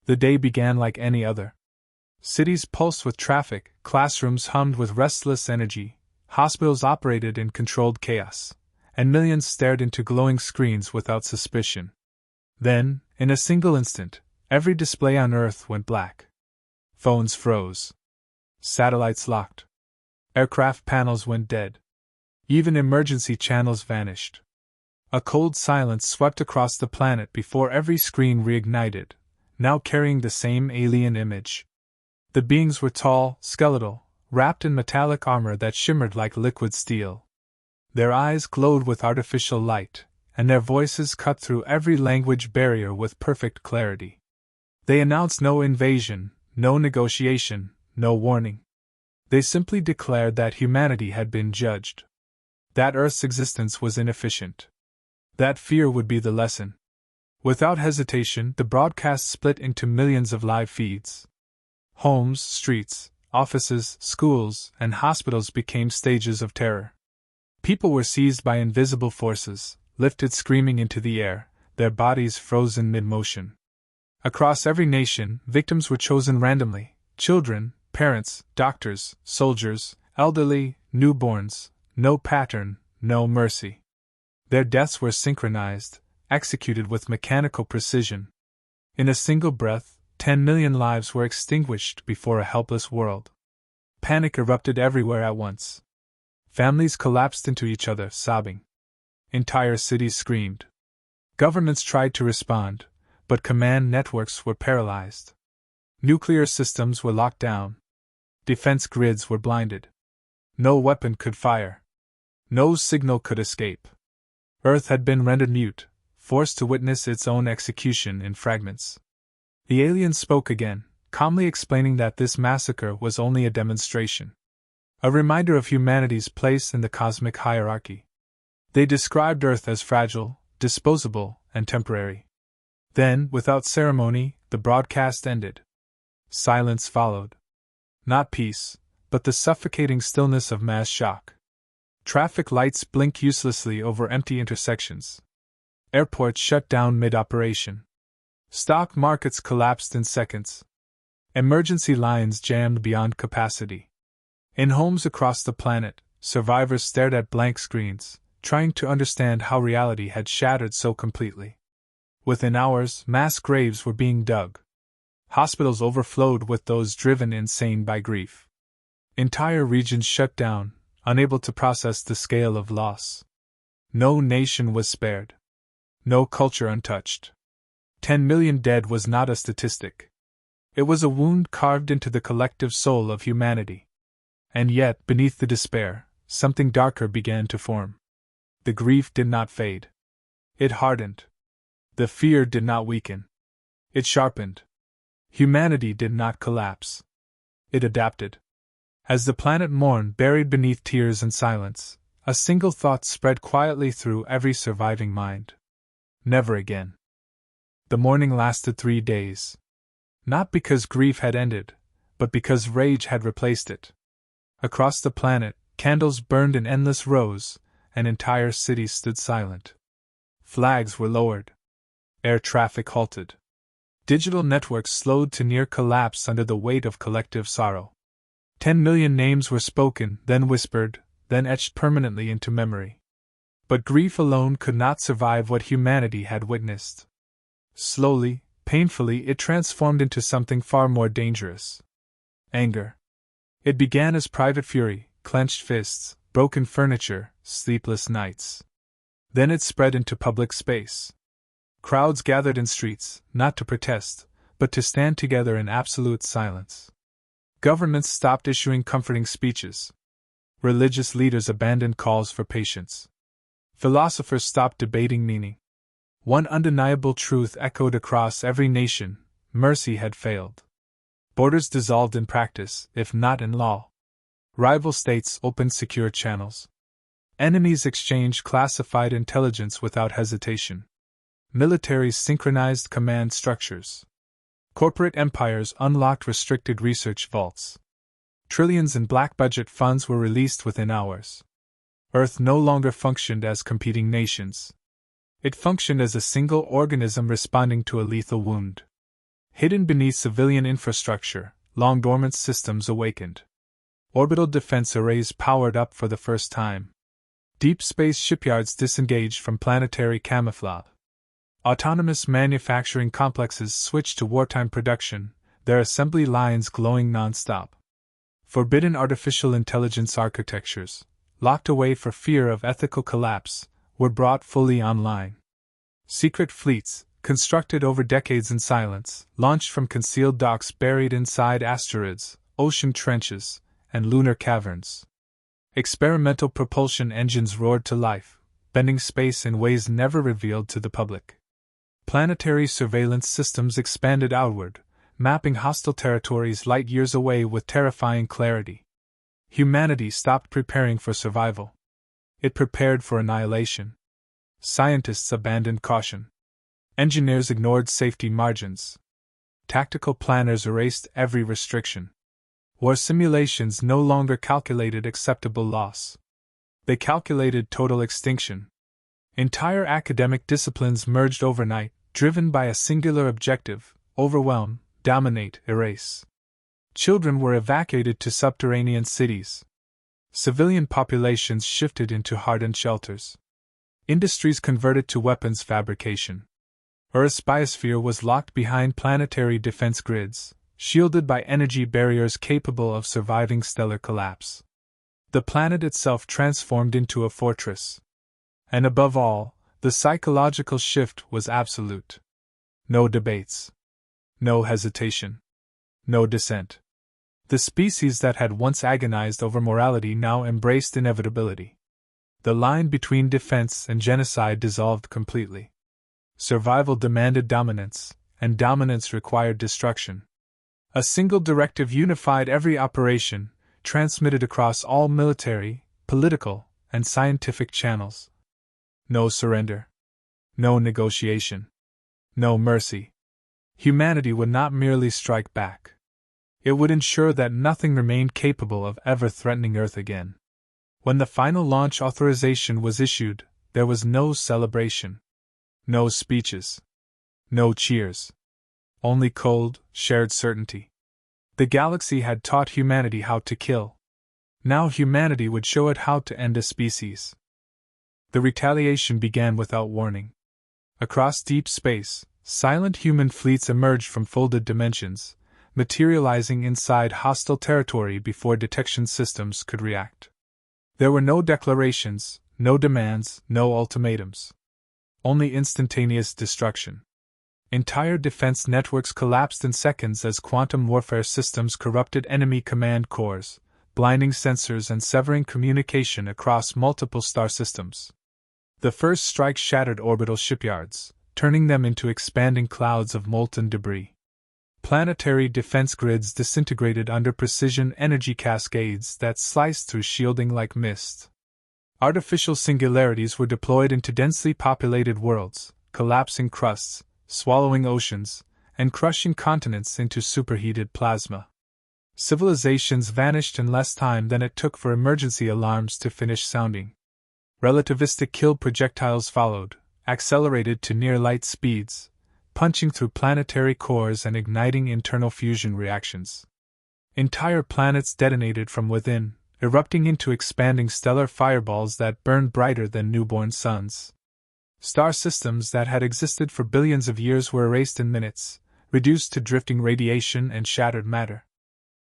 The day began like any other. Cities pulsed with traffic, classrooms hummed with restless energy, hospitals operated in controlled chaos, and millions stared into glowing screens without suspicion. Then, in a single instant, every display on Earth went black. Phones froze. Satellites locked. Aircraft panels went dead. Even emergency channels vanished. A cold silence swept across the planet before every screen reignited, now carrying the same alien image. The beings were tall, skeletal, wrapped in metallic armor that shimmered like liquid steel. Their eyes glowed with artificial light, and their voices cut through every language barrier with perfect clarity. They announced no invasion, no negotiation, no warning. They simply declared that humanity had been judged. That Earth's existence was inefficient. That fear would be the lesson. Without hesitation, the broadcast split into millions of live feeds. Homes, streets, offices, schools, and hospitals became stages of terror. People were seized by invisible forces, lifted screaming into the air, their bodies frozen mid-motion. Across every nation, victims were chosen randomly: children, parents, doctors, soldiers, elderly, newborns, no pattern, no mercy. Their deaths were synchronized, executed with mechanical precision. In a single breath, 10 million lives were extinguished before a helpless world. Panic erupted everywhere at once. Families collapsed into each other, sobbing. Entire cities screamed. Governments tried to respond, but command networks were paralyzed. Nuclear systems were locked down. Defense grids were blinded. No weapon could fire. No signal could escape. Earth had been rendered mute, forced to witness its own execution in fragments. The aliens spoke again, calmly explaining that this massacre was only a demonstration. A reminder of humanity's place in the cosmic hierarchy. They described Earth as fragile, disposable, and temporary. Then, without ceremony, the broadcast ended. Silence followed. Not peace, but the suffocating stillness of mass shock. Traffic lights blinked uselessly over empty intersections. Airports shut down mid-operation. Stock markets collapsed in seconds. Emergency lines jammed beyond capacity. In homes across the planet, survivors stared at blank screens, trying to understand how reality had shattered so completely. Within hours, mass graves were being dug. Hospitals overflowed with those driven insane by grief. Entire regions shut down, unable to process the scale of loss. No nation was spared. No culture untouched. 10 million dead was not a statistic. It was a wound carved into the collective soul of humanity. And yet, beneath the despair, something darker began to form. The grief did not fade. It hardened. The fear did not weaken. It sharpened. Humanity did not collapse. It adapted. As the planet mourned, buried beneath tears and silence, a single thought spread quietly through every surviving mind. Never again. The mourning lasted 3 days. Not because grief had ended, but because rage had replaced it. Across the planet, candles burned in endless rows, and entire cities stood silent. Flags were lowered. Air traffic halted. Digital networks slowed to near collapse under the weight of collective sorrow. 10 million names were spoken, then whispered, then etched permanently into memory. But grief alone could not survive what humanity had witnessed. Slowly, painfully, it transformed into something far more dangerous. Anger. It began as private fury, clenched fists, broken furniture, sleepless nights. Then it spread into public space. Crowds gathered in streets, not to protest, but to stand together in absolute silence. Governments stopped issuing comforting speeches. Religious leaders abandoned calls for patience. Philosophers stopped debating meaning. One undeniable truth echoed across every nation: mercy had failed. Borders dissolved in practice, if not in law. Rival states opened secure channels. Enemies exchanged classified intelligence without hesitation. Militaries synchronized command structures. Corporate empires unlocked restricted research vaults. Trillions in black budget funds were released within hours. Earth no longer functioned as competing nations. It functioned as a single organism responding to a lethal wound. Hidden beneath civilian infrastructure, long dormant systems awakened. Orbital defense arrays powered up for the first time. Deep space shipyards disengaged from planetary camouflage. Autonomous manufacturing complexes switched to wartime production, their assembly lines glowing non-stop. Forbidden artificial intelligence architectures, locked away for fear of ethical collapse, were brought fully online. Secret fleets, constructed over decades in silence, launched from concealed docks buried inside asteroids, ocean trenches, and lunar caverns. Experimental propulsion engines roared to life, bending space in ways never revealed to the public. Planetary surveillance systems expanded outward, mapping hostile territories light years away with terrifying clarity. Humanity stopped preparing for survival. It prepared for annihilation. Scientists abandoned caution. Engineers ignored safety margins. Tactical planners erased every restriction. War simulations no longer calculated acceptable loss. They calculated total extinction. Entire academic disciplines merged overnight, driven by a singular objective: overwhelm, dominate, erase. Children were evacuated to subterranean cities. Civilian populations shifted into hardened shelters. Industries converted to weapons fabrication. Earth's biosphere was locked behind planetary defense grids, shielded by energy barriers capable of surviving stellar collapse. The planet itself transformed into a fortress. And above all, the psychological shift was absolute. No debates. No hesitation. No dissent. The species that had once agonized over morality now embraced inevitability. The line between defense and genocide dissolved completely. Survival demanded dominance, and dominance required destruction. A single directive unified every operation, transmitted across all military, political, and scientific channels. No surrender. No negotiation. No mercy. Humanity would not merely strike back. It would ensure that nothing remained capable of ever threatening Earth again. When the final launch authorization was issued, there was no celebration. No speeches. No cheers. Only cold, shared certainty. The galaxy had taught humanity how to kill. Now humanity would show it how to end a species. The retaliation began without warning. Across deep space, silent human fleets emerged from folded dimensions, materializing inside hostile territory before detection systems could react. There were no declarations, no demands, no ultimatums. Only instantaneous destruction. Entire defense networks collapsed in seconds as quantum warfare systems corrupted enemy command cores, blinding sensors and severing communication across multiple star systems. The first strike shattered orbital shipyards, turning them into expanding clouds of molten debris. Planetary defense grids disintegrated under precision energy cascades that sliced through shielding like mist. Artificial singularities were deployed into densely populated worlds, collapsing crusts, swallowing oceans, and crushing continents into superheated plasma. Civilizations vanished in less time than it took for emergency alarms to finish sounding. Relativistic kill projectiles followed, accelerated to near-light speeds, punching through planetary cores and igniting internal fusion reactions. Entire planets detonated from within, erupting into expanding stellar fireballs that burned brighter than newborn suns. Star systems that had existed for billions of years were erased in minutes, reduced to drifting radiation and shattered matter.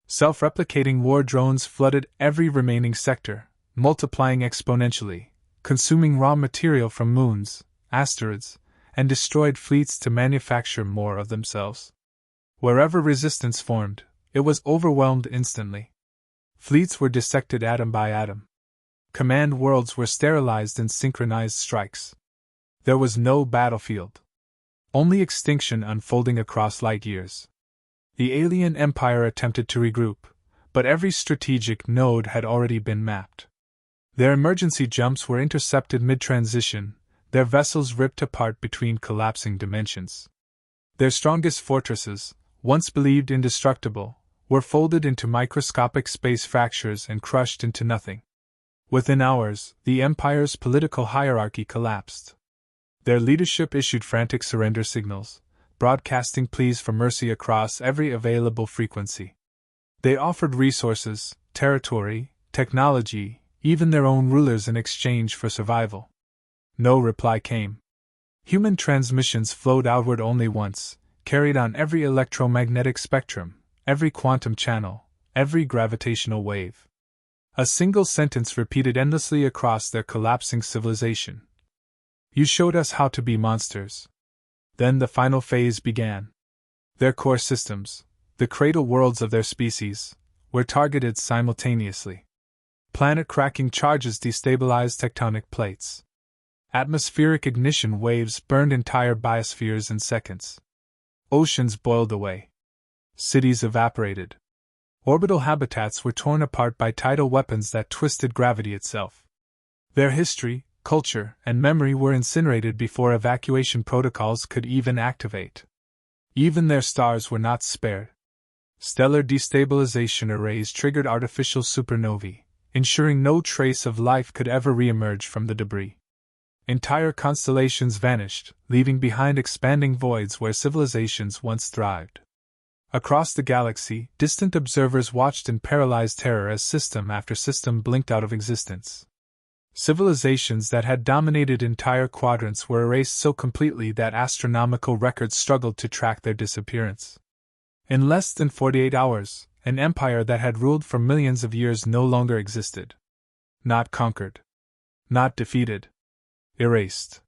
Self-replicating war drones flooded every remaining sector, multiplying exponentially, consuming raw material from moons, asteroids, and destroyed fleets to manufacture more of themselves. Wherever resistance formed, it was overwhelmed instantly. Fleets were dissected atom by atom. Command worlds were sterilized in synchronized strikes. There was no battlefield. Only extinction unfolding across light years. The alien empire attempted to regroup, but every strategic node had already been mapped. Their emergency jumps were intercepted mid-transition, their vessels ripped apart between collapsing dimensions. Their strongest fortresses, once believed indestructible, were folded into microscopic space fractures and crushed into nothing. Within hours, the Empire's political hierarchy collapsed. Their leadership issued frantic surrender signals, broadcasting pleas for mercy across every available frequency. They offered resources, territory, technology, even their own rulers in exchange for survival. No reply came. Human transmissions flowed outward only once, carried on every electromagnetic spectrum, every quantum channel, every gravitational wave. A single sentence repeated endlessly across their collapsing civilization. You showed us how to be monsters. Then the final phase began. Their core systems, the cradle worlds of their species, were targeted simultaneously. Planet-cracking charges destabilized tectonic plates. Atmospheric ignition waves burned entire biospheres in seconds. Oceans boiled away. Cities evaporated. Orbital habitats were torn apart by tidal weapons that twisted gravity itself. Their history, culture, and memory were incinerated before evacuation protocols could even activate. Even their stars were not spared. Stellar destabilization arrays triggered artificial supernovae, ensuring no trace of life could ever re-emerge from the debris. Entire constellations vanished, leaving behind expanding voids where civilizations once thrived. Across the galaxy, distant observers watched in paralyzed terror as system after system blinked out of existence. Civilizations that had dominated entire quadrants were erased so completely that astronomical records struggled to track their disappearance. In less than 48 hours, an empire that had ruled for millions of years no longer existed. Not conquered. Not defeated. Erased.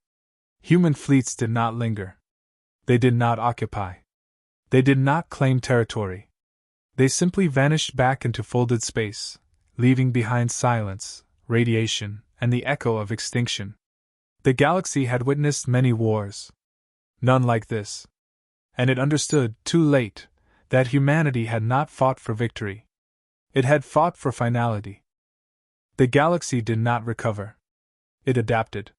Human fleets did not linger. They did not occupy. They did not claim territory. They simply vanished back into folded space, leaving behind silence, radiation, and the echo of extinction. The galaxy had witnessed many wars. None like this. And it understood, too late, that humanity had not fought for victory. It had fought for finality. The galaxy did not recover. It adapted.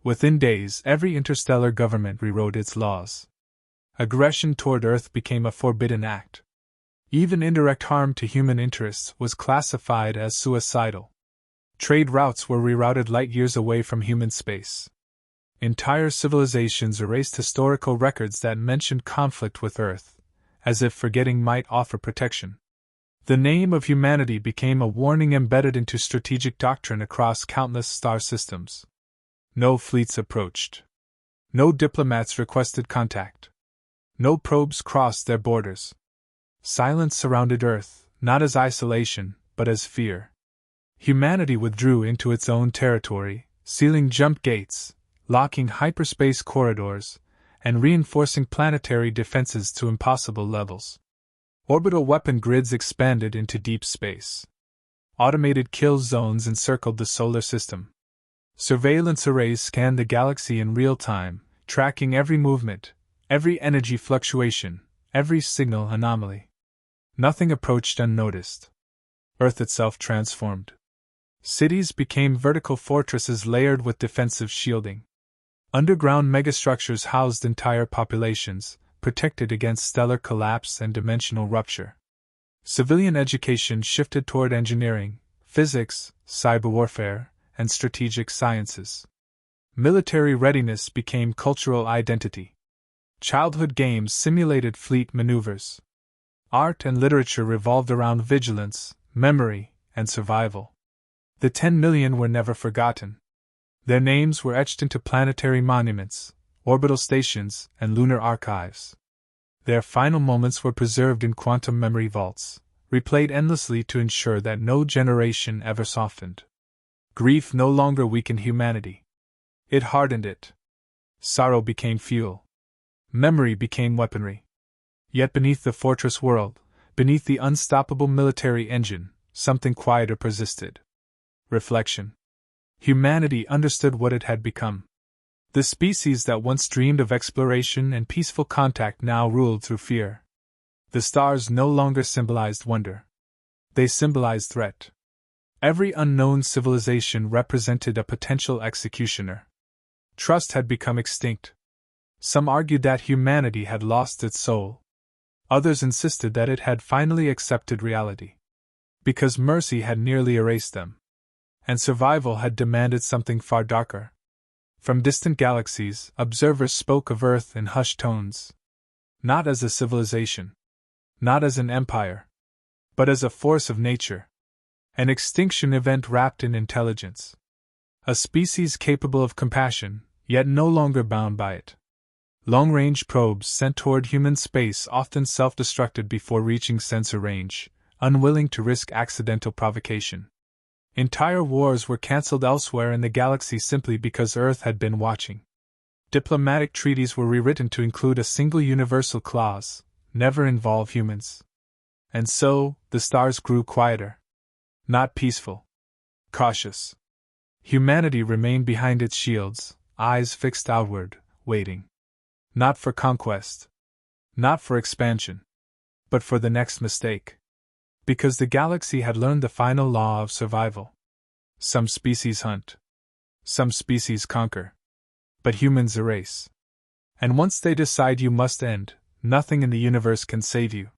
Within days, every interstellar government rewrote its laws. Aggression toward Earth became a forbidden act. Even indirect harm to human interests was classified as suicidal. Trade routes were rerouted light years away from human space. Entire civilizations erased historical records that mentioned conflict with Earth, as if forgetting might offer protection. The name of humanity became a warning embedded into strategic doctrine across countless star systems. No fleets approached. No diplomats requested contact. No probes crossed their borders. Silence surrounded Earth, not as isolation, but as fear. Humanity withdrew into its own territory, sealing jump gates, locking hyperspace corridors, and reinforcing planetary defenses to impossible levels. Orbital weapon grids expanded into deep space. Automated kill zones encircled the solar system. Surveillance arrays scanned the galaxy in real time, tracking every movement, every energy fluctuation, every signal anomaly. Nothing approached unnoticed. Earth itself transformed. Cities became vertical fortresses layered with defensive shielding. Underground megastructures housed entire populations, protected against stellar collapse and dimensional rupture. Civilian education shifted toward engineering, physics, cyber warfare, and strategic sciences. Military readiness became cultural identity. Childhood games simulated fleet maneuvers. Art and literature revolved around vigilance, memory, and survival. The 10 million were never forgotten. Their names were etched into planetary monuments, orbital stations, and lunar archives. Their final moments were preserved in quantum memory vaults, replayed endlessly to ensure that no generation ever softened. Grief no longer weakened humanity. It hardened it. Sorrow became fuel. Memory became weaponry. Yet beneath the fortress world, beneath the unstoppable military engine, something quieter persisted. Reflection. Humanity understood what it had become. The species that once dreamed of exploration and peaceful contact now ruled through fear. The stars no longer symbolized wonder. They symbolized threat. Every unknown civilization represented a potential executioner. Trust had become extinct. Some argued that humanity had lost its soul. Others insisted that it had finally accepted reality. Because mercy had nearly erased them. And survival had demanded something far darker. From distant galaxies, observers spoke of Earth in hushed tones. Not as a civilization. Not as an empire. But as a force of nature. An extinction event wrapped in intelligence. A species capable of compassion, yet no longer bound by it. Long-range probes sent toward human space often self-destructed before reaching sensor range, unwilling to risk accidental provocation. Entire wars were cancelled elsewhere in the galaxy simply because Earth had been watching. Diplomatic treaties were rewritten to include a single universal clause: never involve humans. And so, the stars grew quieter. Not peaceful. Cautious. Humanity remained behind its shields, eyes fixed outward, waiting. Not for conquest. Not for expansion. But for the next mistake. Because the galaxy had learned the final law of survival. Some species hunt. Some species conquer. But humans erase. And once they decide you must end, nothing in the universe can save you.